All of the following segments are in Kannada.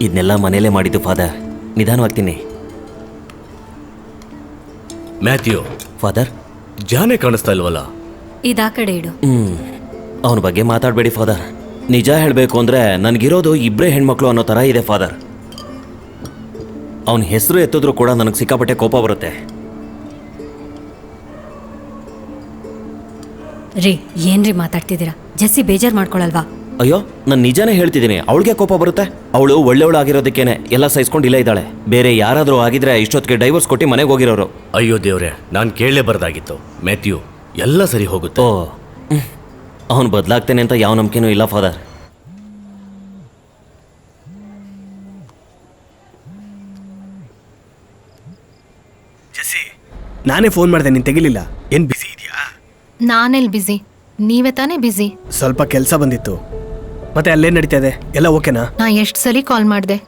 ಇದನ್ನೆಲ್ಲ ಮನೇಲೇ ಮಾಡಿದ್ದು ಫಾದರ್. ನಿಧಾನವಾಗ್ತೀನಿ. ಮ್ಯಾಥ್ಯೂ. ಫಾದರ್, ಜಾನೆ ಕಾಣಿಸ್ತಾ ಇಲ್ವಲ್ಲ? ಇದಾ ಕಡೆ ಇಡು. ಅವನ ಬಗ್ಗೆ ಮಾತಾಡಬೇಡಿ ಫಾದರ್. ನಿಜ ಹೇಳಬೇಕು ಅಂದರೆ ನನಗಿರೋದು ಇಬ್ಬರೇ ಹೆಣ್ಮಕ್ಳು ಅನ್ನೋ ಥರ ಇದೆ ಫಾದರ್. ಅವನ ಹೆಸರು ಎತ್ತಿದ್ರೂ ಕೂಡ ನನಗೆ ಸಿಕ್ಕಾಪಟ್ಟೆ ಕೋಪ ಬರುತ್ತೆ. ರೀ, ಏನ್ರಿ ಮಾತಾಡ್ತಿದ್ದೀರಾ? ಜೆಸ್ಸಿ ಬೇಜಾರು ಮಾಡ್ಕೊಳಲ್ವಾ? ಅಯ್ಯೋ, ನಾನು ನಿಜಾನೇ ಹೇಳ್ತಿದ್ದೀನಿ. ಅವಳಿಗೆ ಕೋಪ ಬರುತ್ತೆ. ಅವಳು ಒಳ್ಳೆವಳು ಆಗಿರೋದಕ್ಕೇನೆ ಎಲ್ಲ ಸಹಿಸ್ಕೊಂಡು ಇಲ್ಲ ಇದ್ದಾಳೆ. ಬೇರೆ ಯಾರಾದರೂ ಆಗಿದ್ರೆ ಇಷ್ಟೊತ್ತಿಗೆ ಡೈವರ್ಸ್ ಕೊಟ್ಟು ಮನೆಗೆ ಹೋಗಿರೋರು. ಅಯ್ಯೋ ದೇವ್ರೆ, ನಾನು ಕೇಳಲೇಬಾರ್ದಾಗಿತ್ತು. ಮ್ಯಾಥ್ಯೂ, ಎಲ್ಲ ಸರಿ ಹೋಗುತ್ತೆ. ಓ, ಅವನು ಬದಲಾಗ್ತೇನೆ ಅಂತ ಯಾವ ನಂಬಿಕೆನೂ ಇಲ್ಲ ಫಾದರ್. ನಾನೇ ಫೋನ್ ಮಾಡಿದೆ, ನೀನು ತೆಗಿಲಿಲ್ಲ. ಏನು ಬಿಸಿ ಇದೆಯಾ? ನಾನೆಲ್ಲಿ ಬಿಸಿ, ನೀವೇ ತಾನೇ ಬಿಸಿ. ಸ್ವಲ್ಪ ಕೆಲಸ ಬಂದಿತ್ತು. ಮತ್ತೆ ಅಲ್ಲೇನು ನಡೀತಾ ಇದೆ? ಎಲ್ಲ ಓಕೆನಾ? ನಾ ಎಷ್ಟು ಸಲ ಕಾಲ್ ಮಾಡಿದೆ,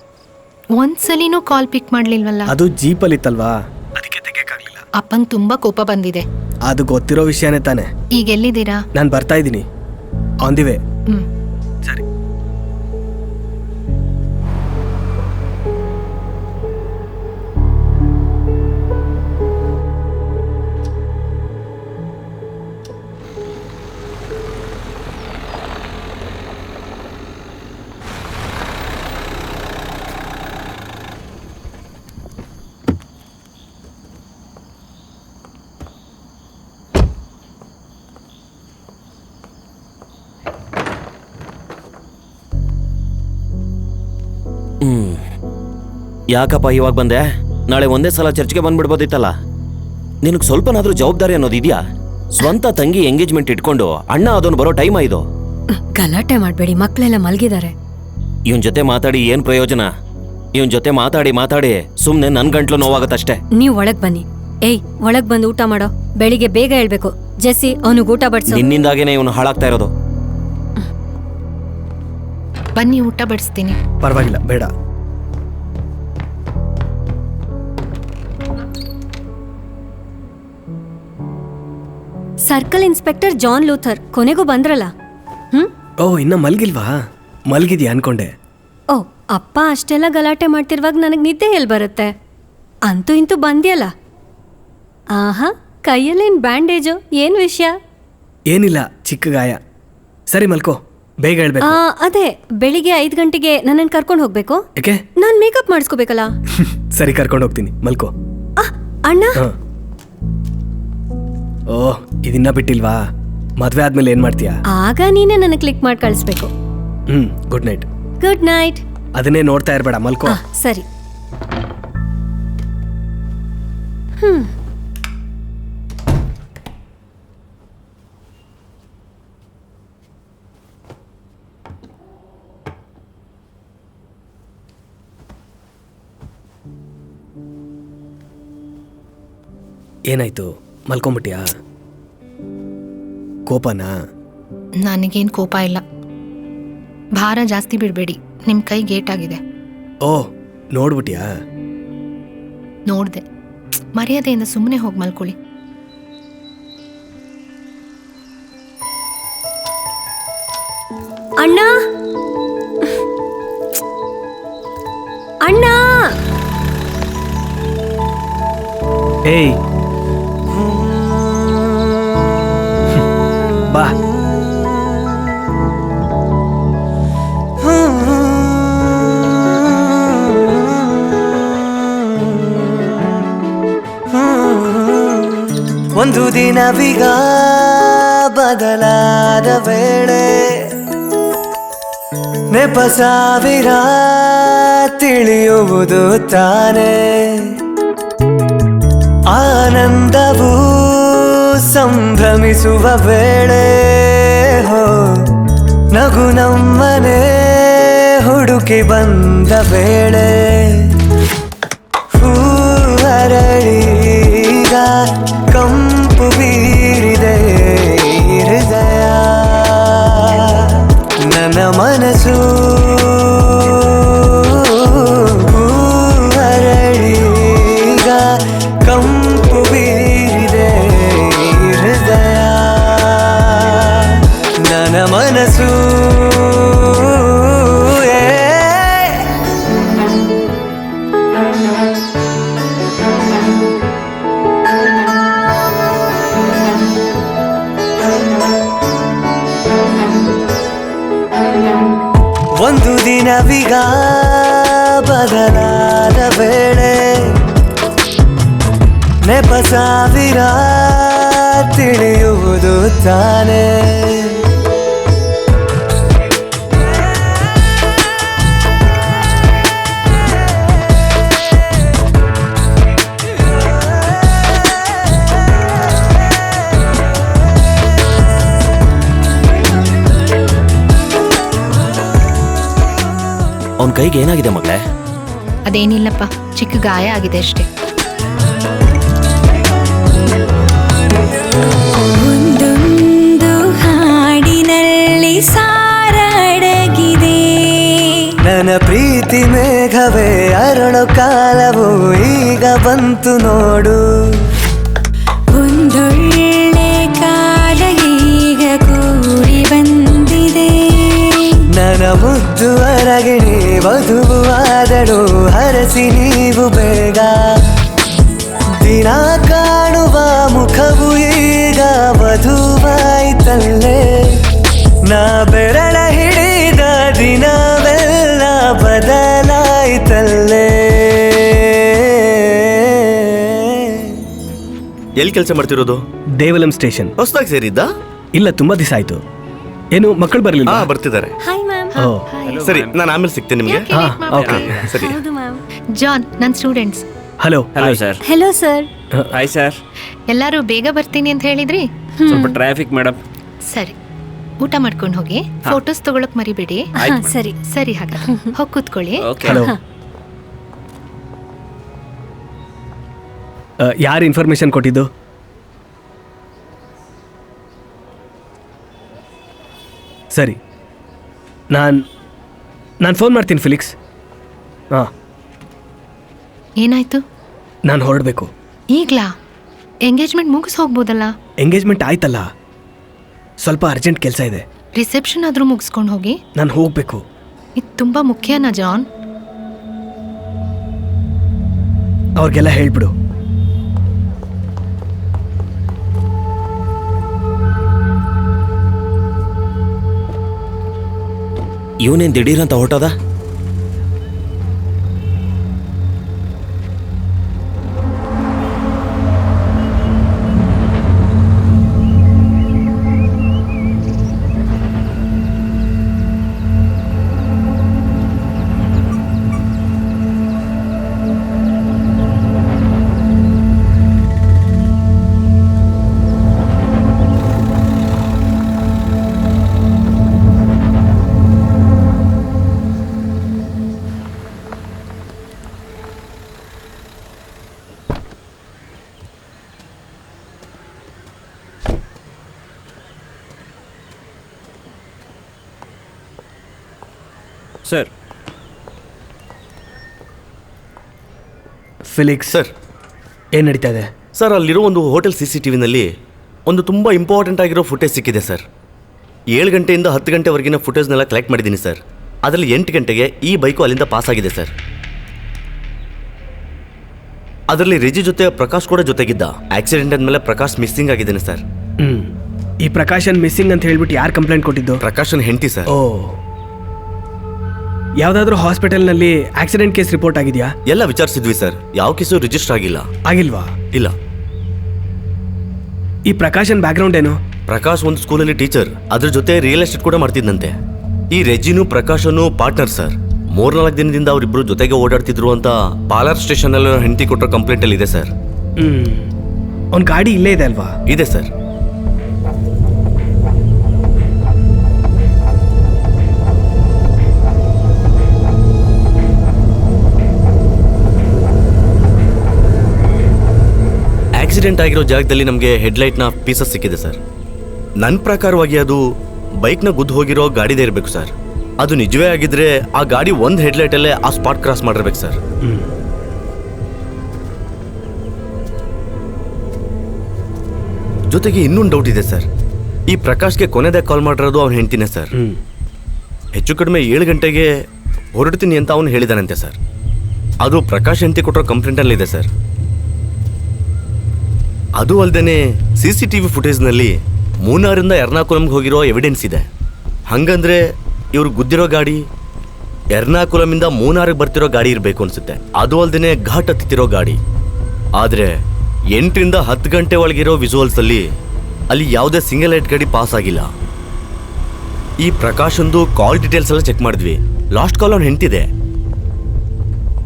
ಒಂದ್ಸಲಿನೂ ಕಾಲ್ ಪಿಕ್ ಮಾಡ್ಲಿಲ್ವಲ್ಲ. ಅದು ಜೀಪಲ್ಲಿ ಇತ್ತಲ್ವಾ, ಅದಕ್ಕೆ ತೆಗಿಯಕ್ಕಾಗಲಿಲ್ಲ. ಅಪ್ಪಂಗೆ ತುಂಬಾ ಕೋಪ ಬಂದಿದೆ. ಅದು ಗೊತ್ತಿರೋ ವಿಷಯನೇ ತಾನೆ. ಈಗ ಎಲ್ಲಿದ್ದೀರಾ? ನಾನು ಬರ್ತಾ ಇದ್ದೀನಿ, ಆನ್ ದಿ ವೇ. ಸರಿ. ಯಾಕಪ್ಪ ಇವಾಗ ಬಂದೆ? ನಾಳೆ ಒಂದೇ ಸಲ ಚರ್ಚ್ಗೆ ಬಂದ್ಬಿಡ್ಬೋದಿತ್ತಲ್ಲ. ನಿನಗೆ ಸ್ವಲ್ಪನಾದ್ರೂ ಜವಾಬ್ದಾರಿ ಅನ್ನೋದು ಇದೆಯಾ? ಸ್ವಂತ ತಂಗಿ ಎಂಗೇಜ್ಮೆಂಟ್ ಇಟ್ಕೊಂಡು ಅಣ್ಣ ಅದನ್ನು ಬರೋ ಟೈಮ್ ಇದು. ಗಲಾಟೆ ಮಾಡಬೇಡಿ, ಮಕ್ಕಳೆಲ್ಲ ಮಲಗಿದ್ದಾರೆ. ಇವನ್ ಜೊತೆ ಮಾತಾಡಿ ಏನ್ ಪ್ರಯೋಜನ? ಇವನ್ ಜೊತೆ ಮಾತಾಡಿ ಮಾತಾಡಿ ಸುಮ್ನೆ ನನ್ ಗಂಟ್ಲು ನೋವಾಗತ್ತಷ್ಟೇ. ನೀವು ಒಳಗ್ ಬನ್ನಿ. ಏಯ್, ಒಳಗ್ ಬಂದು ಊಟ ಮಾಡೋ. ಬೆಳಿಗ್ಗೆ ಬೇಗ ಹೇಳ್ಬೇಕು. ಜೆಸ್ಸಿ, ಅವನಿಗೆ ಊಟ ಬಡ್ಸು. ನಿನ್ನಿಂದಾಗೇನೆ ಇವನು ಹಾಳಾಗ್ತಾ ಇರೋದು. ಬನ್ನಿ, ಊಟ ಬಡಿಸ್ತೀನಿ. ಪರವಾಗಿಲ್ಲ, ಬೇಡ. ಸರ್ಕಲ್ ಇನ್ಸ್ಪೆಕ್ಟರ್ ಜಾನ್ ಲೂಥರ್ ಕೊನೆಗೂ ಬಂದ್ರಲ್ಲ. ಓ, ಇನ್ನ ಮಲ್ಗಿಲ್ವಾ? ಮಲ್ಗಿದ್ಯಾ ಅನ್ಕೊಂಡೆ. ಓ, ಅಪ್ಪ ಅಷ್ಟೆಲ್ಲ ಗಲಾಟೆ ಮಾಡ್ತಿರುವಾಗ ನನಗೆ ನಿದ್ದೆ ಎಲ್ಲಿ ಬರುತ್ತೆ? ಅಂತೂ ಇಂತೂ ಬಂದ್ಯಲ್ಲ. ಆಹಾ, ಕೈಯಲ್ಲೇನು ಬ್ಯಾಂಡೇಜು? ಏನು ವಿಷಯ? ಏನಿಲ್ಲ, ಚಿಕ್ಕ ಗಾಯ. ಸರಿ, ಮಲ್ಕೋ, ಬೇಗ ಹೇಳ್ಬೇಕು. ಅದೇ ಬೆಳಿಗ್ಗೆ 5 ಗಂಟೆಗೆ ನನ್ನನ್ನು ಕರ್ಕೊಂಡು ಹೋಗ್ಬೇಕು. ಯಾಕೆ? ನಾನು ಮೇಕಪ್ ಮಾಡಿಸ್ಕೋಬೇಕಲ್ಲ. ಸರಿ, ಕರ್ಕೊಂಡು ಹೋಗ್ತೀನಿ, ಮಲ್ಕೋ. ಅಣ್ಣ. ಓ, ಇದನ್ನ ಬಿಟ್ಟಿಲ್ವಾ? ಮದ್ವೆ ಆದ್ಮೇಲೆ ಏನ್ ಮಾಡ್ತೀಯಾ? ಆಗ ನೀನೇ ನನಗೆ ಕ್ಲಿಕ್ ಮಾಡಿ ಕಳಿಸ್ಬೇಕು. Good night. Good night. ಅದನ್ನೇ ನೋಡ್ತಾ ಇರ್ಬೇಡ, ಮಲ್ಕೋ. ಸರಿ. ಏನಾಯ್ತು? ಮಲ್ಕೊಂಬಿಟ್ಟಿಯಾ? ಕೋಪನಾ? ನನಗೇನು ಕೋಪ ಇಲ್ಲ. ಭಾರ ಜಾಸ್ತಿ ಬಿಡಬೇಡಿ, ನಿಮ್ಮ ಕೈ ಗೇಟಾಗಿದೆ. ಓ, ನೋಡ್ಬಿಟ್ಟಿಯಾ? ನೋಡ್ದೆ. ಮರ್ಯಾದೆಯಿಂದ ಸುಮ್ಮನೆ ಹೋಗಿ ಮಲ್ಕೊಳ್ಳಿ. ಅಣ್ಣ, ಅಣ್ಣ. ಏಯ್, ಬಾ. ಒಂದು ದಿನವೀಗ ಬದಲಾದ ವೇಳೆ ನೆಪ ಸಾವಿರ ತಿಳಿಯುವುದು ತಾನೇ. ಆನಂದವು ಸಂಭ್ರಮಿಸುವ ವೇಳೆ ಹೋ, ನಗು ನಮ್ಮನೆ ಹುಡುಕಿ ಬಂದ ವೇಳೆ. ಹೂ ಅರಳೀಗ ಕಂಪು ಬೀರಿದೆ ಹೃದಯ. ನನ್ನ ಮನಸ್ಸು ಅರಳೀಗ ಕಂಪು ಬೀರಿದೆ ಹೃದಯ. ನನ್ನ ಮನಸ್ಸು ಒಂದು ದಿನವೀಗ ಬದಲಾದ ವೇಳೆ ನೆಪ ಸಾವಿರ ತಿಳಿಯುವುದು ತಾನೇ. ಅವನ ಕೈಗೆ ಏನಾಗಿದೆ ಮಗಳೇ? ಅದೇನಿಲ್ಲಪ್ಪ, ಚಿಕ್ಕ ಗಾಯ ಆಗಿದೆ ಅಷ್ಟೇ. ಒಂದೊಂದು ಹಾಡಿನಲ್ಲಿ ಸಾರ ಅಡಗಿದೆ. ನನ್ನ ಪ್ರೀತಿ ಮೇಘವೇ ಅರಳು ಕಾಲವು ಈಗ ಬಂತು ನೋಡು. ಒಂದೊಳ್ಳೆ ಕಾಲ ಈಗ ಕೂಡಿ ಬಂದಿದೆ. ನನ್ನ ಮುದ್ದು ಅರಗಿಣಿ ವಧುವು ಆದಳು ಹರಸಿ ನೀವು ಬೇಗ. ದಿನ ಕಾಣುವ ಮುಖವು ಈಗ ವಧುವಾಯ್ತಲ್ಲೇ. ನಾ ಬೆರಳ ಹಿಡಿದ ದಿನವೆಲ್ಲ ಬದಲಾಯ್ತಲ್ಲೇ. ಎಲ್ಲಿ ಕೆಲಸ ಮಾಡ್ತಿರೋದು? ದೇವಲಂ ಸ್ಟೇಷನ್. ಹೊಸದಾಗಿ ಸೇರಿದ್ದ? ಇಲ್ಲ, ತುಂಬಾ ದಿವಸ ಆಯ್ತು. ಏನು ಮಕ್ಕಳು ಬರಲಿಲ್ಲ? ಹಾ, ಬರ್ತಿದ್ದಾರೆ. Hi ma'am. ಓ, ಸರಿ, ನಾನು ಆಮೇಲೆ ಸಿಗ್ತೇನೆ ನಿಮಗೆ. ಯಾಕೆ ಹಾ, late ಮಾಡ್ಬಿಟ್ರಿ? ಓಕೆ. ಸರಿ. ಹೌದು ಮ್ಯಾಮ್. ಜಾನ್, ನನ್ನ students. Hello. Hello sir. Hello sir. Hi sir. ಎಲ್ಲರೂ ಬೇಗ ಬರ್ತೀನಿ ಅಂತ ಹೇಳಿದ್ರಿ. ಸ್ವಲ್ಪ ಟ್ರಾಫಿಕ್ ಮೇಡಮ್. ಸರಿ, ಊಟ ಮಾಡ್ಕೊಂಡು ಹೋಗಿ. ಫೋಟೋಸ್ ತಗೊಳಕ್ ಮರಿಬೇಡಿ. ಹಾ, ಸರಿ. ಸರಿ, ಹಾಗಾದ್ರೆ ಹೋಗಿ ಕೂತ್ಕೊಳ್ಳಿ. ಓಕೆ. ಹಲೋ. ಯಾರು ಇನ್ಫಾರ್ಮೇಶನ್ ಕೊಟ್ಟಿದ್ದು? ಸರಿ, ನಾನು ಫೋನ್ ಮಾಡ್ತೀನಿ ಫಿಲಿಕ್ಸ್. ಹಾಂ, ಏನಾಯ್ತು? ನಾನು ಹೊರಡಬೇಕು. ಈಗ್ಲಾ? ಎಂಗೇಜ್ಮೆಂಟ್ ಮುಗಿಸ್ ಹೋಗ್ಬೋದಲ್ಲ. ಎಂಗೇಜ್ಮೆಂಟ್ ಆಯ್ತಲ್ಲ, ಸ್ವಲ್ಪ ಅರ್ಜೆಂಟ್ ಕೆಲಸ ಇದೆ. ರಿಸೆಪ್ಷನ್ ಆದ್ರೂ ಮುಗಿಸ್ಕೊಂಡು ಹೋಗಿ. ನಾನು ಹೋಗಬೇಕು. ಇದು ತುಂಬಾ ಮುಖ್ಯನಾ ಜಾನ್? ಅವ್ರಿಗೆಲ್ಲ ಹೇಳ್ಬಿಡು. ಇವನೇನು ದಿಢೀರಂತ ಹೊರಟದ? ಸರ್. Felix sir. ಏನು ನಡೀತಾ ಇದೆ? ಸರ್, ಅಲ್ಲಿರೋ ಒಂದು ಹೋಟೆಲ್ CCTVನಲ್ಲಿ ಒಂದು ತುಂಬ ಇಂಪಾರ್ಟೆಂಟ್ ಆಗಿರೋ ಫುಟೇಜ್ ಸಿಕ್ಕಿದೆ ಸರ್. 7 ಗಂಟೆಯಿಂದ 10 ಗಂಟೆವರೆಗಿನ ಫುಟೇಜ್ನೆಲ್ಲ ಕಲೆಕ್ಟ್ ಮಾಡಿದ್ದೀನಿ ಸರ್. ಅದರಲ್ಲಿ 8 ಗಂಟೆಗೆ ಈ ಬೈಕು ಅಲ್ಲಿಂದ ಪಾಸ್ ಆಗಿದೆ ಸರ್. ಅದರಲ್ಲಿ ರಿಜಿ ಜೊತೆ ಪ್ರಕಾಶ್ ಕೂಡ ಜೊತೆಗಿದ್ದ. ಆಕ್ಸಿಡೆಂಟ್ ಆದಮೇಲೆ ಪ್ರಕಾಶ್ ಮಿಸ್ಸಿಂಗ್ ಆಗಿದ್ದಾನೆ ಸರ್. ಈ ಪ್ರಕಾಶನ್ ಮಿಸ್ಸಿಂಗ್ ಅಂತ ಹೇಳ್ಬಿಟ್ಟು ಯಾರು ಕಂಪ್ಲೇಂಟ್ ಕೊಟ್ಟಿದ್ದು? ಪ್ರಕಾಶನ್ ಹೆಂಡತಿ ಸರ್. ಓ, ಯಾವುದಾದ್ರೂ ಹಾಸ್ಪಿಟಲ್ನಲ್ಲಿ ಆಕ್ಸಿಡೆಂಟ್ ಕೇಸ್ ರಿಪೋರ್ಟ್ ಆಗಿದೆಯಾ? ಎಲ್ಲ ವಿಚಾರಿಸಿದ್ವಿ ಸರ್, ಯಾವ ಕೇಸು ರಿಜಿಸ್ಟರ್ ಆಗಿಲ್ಲ. ಆಗಿಲ್ವಾ? ಇಲ್ಲ. ಈ ಪ್ರಕಾಶನ್ ಬ್ಯಾಕ್ಗ್ರೌಂಡ್ ಏನು? ಪ್ರಕಾಶ್ ಒಂದು ಸ್ಕೂಲಲ್ಲಿ ಟೀಚರ್, ಅದ್ರ ಜೊತೆ ರಿಯಲ್ ಎಸ್ಟೇಟ್ ಕೂಡ ಮಾಡ್ತಿದ್ದಂತೆ. ಈ ರೆಜಿನು ಪ್ರಕಾಶನು ಪಾರ್ಟ್ನರ್ ಸರ್. 3-4 ದಿನದಿಂದ ಅವರಿಬ್ರು ಜೊತೆಗೆ ಓಡಾಡ್ತಿದ್ರು ಅಂತ ಪಾಲಾರ್ ಸ್ಟೇಷನ್ ಅಲ್ಲಿ ಹೆಂಡತಿ ಕೊಟ್ಟರೋ ಕಂಪ್ಲೇಂಟ್ ಅಲ್ಲಿ ಇದೆ ಸರ್. ಅವ್ನ ಗಾಡಿ ಇಲ್ಲೇ ಇದೆ ಅಲ್ವಾ? ಇದೆ ಸರ್. ಆಕ್ಸಿಡೆಂಟ್ ಆಗಿರೋ ಜಾಗದಲ್ಲಿ ನಮಗೆ ಹೆಡ್ಲೈಟ್ನ ಪೀಸಸ್ ಸಿಕ್ಕಿದೆ ಸರ್. ನನ್ನ ಪ್ರಕಾರವಾಗಿ ಅದು ಬೈಕ್ನ ಗುದ್ದು ಹೋಗಿರೋ ಗಾಡಿದೇ ಇರಬೇಕು ಸರ್. ಅದು ನಿಜವೇ ಆಗಿದ್ರೆ ಆ ಗಾಡಿ ಒಂದು ಹೆಡ್ಲೈಟಲ್ಲೇ ಆ ಸ್ಪಾಟ್ ಕ್ರಾಸ್ ಮಾಡಿರ್ಬೇಕು ಸರ್. ಜೊತೆಗೆ ಇನ್ನೊಂದು ಡೌಟ್ ಇದೆ ಸರ್. ಈ ಪ್ರಕಾಶ್ಗೆ ಕೊನೆದಾಗ ಕಾಲ್ ಮಾಡಿರೋದು ಅವನ ಹೆಂಡ್ತಿನೇ ಸರ್. ಹೆಚ್ಚು ಕಡಿಮೆ 7 ಗಂಟೆಗೆ ಹೊರಡ್ತೀನಿ ಅಂತ ಅವನು ಹೇಳಿದಾನಂತೆ ಸರ್. ಅದು ಪ್ರಕಾಶ್ ಹೆಂಡ್ತಿ ಕೊಟ್ಟಿರೋ ಕಂಪ್ಲೇಂಟಲ್ಲಿದೆ ಸರ್. ಅದು ಅಲ್ಲದೆ CCTV ಫುಟೇಜ್ನಲ್ಲಿ ಮೂನಾರಿಂದ ಎರ್ನಾಕುಲಂಗೆ ಹೋಗಿರೋ ಎವಿಡೆನ್ಸ್ ಇದೆ. ಹಂಗಂದ್ರೆ ಇವ್ರು ಗುದ್ದಿರೋ ಗಾಡಿ ಎರ್ನಾಕುಲಮಿಂದ ಮೂನಾರಿಗೆ ಬರ್ತಿರೋ ಗಾಡಿ ಇರಬೇಕು ಅನ್ಸುತ್ತೆ. ಅದು ಅಲ್ದೇನೆ ಘಾಟ್ ಹತ್ತಿರೋ ಗಾಡಿ. ಆದರೆ 8ರಿಂದ 10 ಗಂಟೆ ಒಳಗಿರೋ ವಿಜುವಲ್ಸ್ ಅಲ್ಲಿ ಯಾವುದೇ ಸಿಂಗಲ್ ಲೈಟ್ ಗಾಡಿ ಪಾಸ್ ಆಗಿಲ್ಲ. ಈ ಪ್ರಕಾಶಂದು ಕಾಲ್ ಡೀಟೇಲ್ಸ್ ಎಲ್ಲ ಚೆಕ್ ಮಾಡಿದ್ವಿ. ಲಾಸ್ಟ್ ಕಾಲ್ ಅವ್ನು ಹೆಂಡ್ತಿದೆ.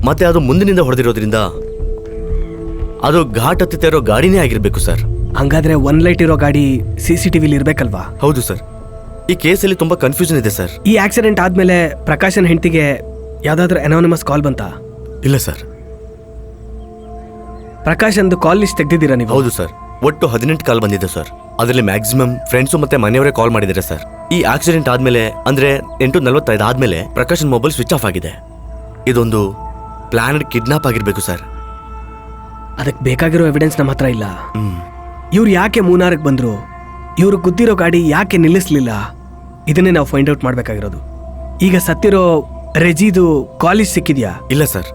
ಮತ್ತೆ ಅದು ಮುಂದಿನಿಂದ ಹೊಡೆದಿರೋದ್ರಿಂದ ಅದು ಘಾಟ್ ಹತ್ತಿರೋ ಗಾಡಿನೇ ಆಗಿರ್ಬೇಕು ಸರ್. ಹಂಗಾದ್ರೆ ಒನ್ ಲೈಟ್ ಇರೋ ಗಾಡಿ CCTVಲಿ ಇರ್ಬೇಕಲ್ವಾ? ಹೌದು ಸರ್. ಈ ಕೇಸಲ್ಲಿ ತುಂಬಾ ಕನ್ಫ್ಯೂಷನ್ ಇದೆ ಸರ್. ಈ ಆಕ್ಸಿಡೆಂಟ್ ಆದ್ಮೇಲೆ ಪ್ರಕಾಶನ್ ಹೆಂಡತಿಗೆ ಯಾವ್ದಾದ್ರು ಅನಾನಿಮಸ್ ಕಾಲ್ ಬಂತಾ? ಇಲ್ಲ ಸರ್. ಪ್ರಕಾಶನ್ದು ಕಾಲ್ ಲಿಸ್ಟ್ ತೆಗ್ದಿದ್ದೀರಾ ನೀವು? ಹೌದು ಸರ್. ಒಟ್ಟು 18 ಕಾಲ್ ಬಂದಿದೆ ಸರ್. ಅದರಲ್ಲಿ ಮ್ಯಾಕ್ಸಿಮಮ್ ಫ್ರೆಂಡ್ಸು ಮತ್ತೆ ಮನೆಯವರೇ ಕಾಲ್ ಮಾಡಿದ್ದಾರೆ ಸರ್. ಈ ಆಕ್ಸಿಡೆಂಟ್ ಆದ್ಮೇಲೆ ಅಂದ್ರೆ 8:45 ಆದ್ಮೇಲೆ ಪ್ರಕಾಶನ್ ಮೊಬೈಲ್ ಸ್ವಿಚ್ ಆಫ್ ಆಗಿದೆ. ಇದೊಂದು ಪ್ಲಾನ್ಡ್ ಕಿಡ್ನಾಪ್ ಆಗಿರ್ಬೇಕು ಸರ್. ಅದಕ್ಕೆ ಬೇಕಾಗಿರೋ ಎವಿಡೆನ್ಸ್ ನಮ್ಮ ಹತ್ರ ಇಲ್ಲ. ಇವ್ರು ಯಾಕೆ ಮೂನಾರ್ಗೆ ಬಂದ್ರು, ಇವ್ರು ಗುದ್ದಿರೋ ಗಾಡಿ ಯಾಕೆ ನಿಲ್ಲಿಸ್ಲಿಲ್ಲ, ಇದನ್ನೇ ನಾವು ಫೈಂಡ್ ಔಟ್ ಮಾಡ್ಬೇಕಾಗಿರೋದು. ಈಗ ಸತ್ತಿರೋ ರೆಜಿದು ಕಾಲೇಜ್ ಸಿಕ್ಕಿದ್ಯಾ? ಇಲ್ಲ ಸರ್.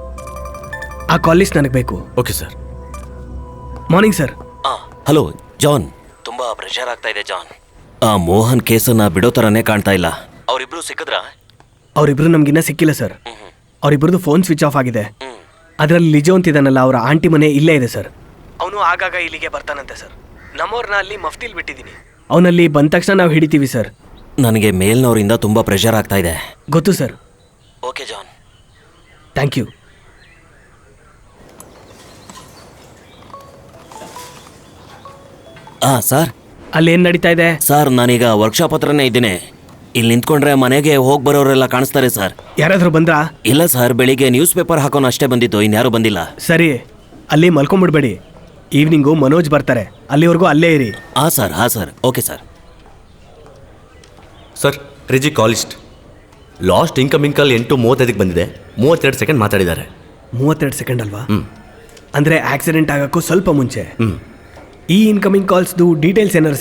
ಆ ಕಾಲೇಜ್ ನನಗೆ ಬೇಕು. Okay sir. Morning sir. Hello John. ತುಂಬಾ ಪ್ರೆಷರ್ ಆಗ್ತಾ ಇದೆ ಜಾನ್. ಆ ಮೋಹನ್ ಕೇಸನ್ನ ಬಿಡೋ ಥರನೇ ಕಾಣ್ತಾ ಇಲ್ಲ. ಅವರಿಬ್ರು ಸಿಕ್ಕಿದ್ರಾ? ಅವರಿಬ್ರು ನಮ್ಗಿನ್ನ ಸಿಕ್ಕಿಲ್ಲ ಸರ್. ಅವರಿಬ್ರದ್ದು ಫೋನ್ ಸ್ವಿಚ್ ಆಫ್ ಆಗಿದೆ. ಅದರಲ್ಲಿ ಲಿಜೋ ಅಂತಿದ್ದಾನಲ್ಲ, ಅವರ ಆಂಟಿ ಮನೆ ಇಲ್ಲೇ ಇದೆ ಸರ್. ಅವನು ಆಗಾಗ ಇಲ್ಲಿಗೆ ಬರ್ತಾನಂತೆ ಸರ್. ನಮ್ಮವ್ರನ್ನ ಅಲ್ಲಿ ಮಫ್ತಿಲ್ ಬಿಟ್ಟಿದ್ದೀನಿ. ಅವನಲ್ಲಿ ಬಂದ ತಕ್ಷಣ ನಾವು ಹಿಡಿತೀವಿ ಸರ್. ನನಗೆ ಮೇಲ್ನವರಿಂದ ತುಂಬಾ ಪ್ರೆಷರ್ ಆಗ್ತಾ ಇದೆ. ಗೊತ್ತು sir. Okay John. Thank you. Sir. ಅಲ್ಲಿ ಏನು ನಡೀತಾ ಇದೆ? ಸರ್ ನಾನೀಗ ವರ್ಕ್ಶಾಪ್ ಹತ್ರನೇ ಇದ್ದೀನಿ. ಇಲ್ಲಿ ನಿಂತ್ಕೊಂಡ್ರೆ ಮನೆಗೆ ಹೋಗಿ ಬರೋರೆಲ್ಲ ಕಾಣಿಸ್ತಾರೆ ಸರ್. ಯಾರಾದರೂ ಬಂದ್ರಾ? ಇಲ್ಲ ಸರ್, ಬೆಳಿಗ್ಗೆ ನ್ಯೂಸ್ ಪೇಪರ್ ಹಾಕೋನು ಅಷ್ಟೇ ಬಂದಿತ್ತು, ಇನ್ಯಾರೂ ಬಂದಿಲ್ಲ. ಸರಿ, ಅಲ್ಲಿ ಮಲ್ಕೊಂಡ್ಬಿಡ್ಬೇಡಿ. ಈವ್ನಿಂಗು ಮನೋಜ್ ಬರ್ತಾರೆ, ಅಲ್ಲಿವರೆಗೂ ಅಲ್ಲೇ ಇರಿ. ಹಾಂ ಸರ್. Okay sir. ಸರ್, ರಿಜಿ ಕಾಲಿಸ್ಟ್ ಲಾಸ್ಟ್ ಇನ್ಕಮಿಂಗ್ ಕಾಲ್ 8:35 ಬಂದಿದೆ. 32 ಸೆಕೆಂಡ್ ಮಾತಾಡಿದ್ದಾರೆ. 32 ಸೆಕೆಂಡ್ ಅಲ್ವಾ? ಅಂದರೆ ಆಕ್ಸಿಡೆಂಟ್ ಆಗೋಕ್ಕೂ ಸ್ವಲ್ಪ ಮುಂಚೆ. ಹ್ಮ್. ಈ ಇನ್ಕಮಿಂಗ್ ಕಾಲ್ಸ್ದು ಡೀಟೇಲ್ಸ್ ಏನಾರು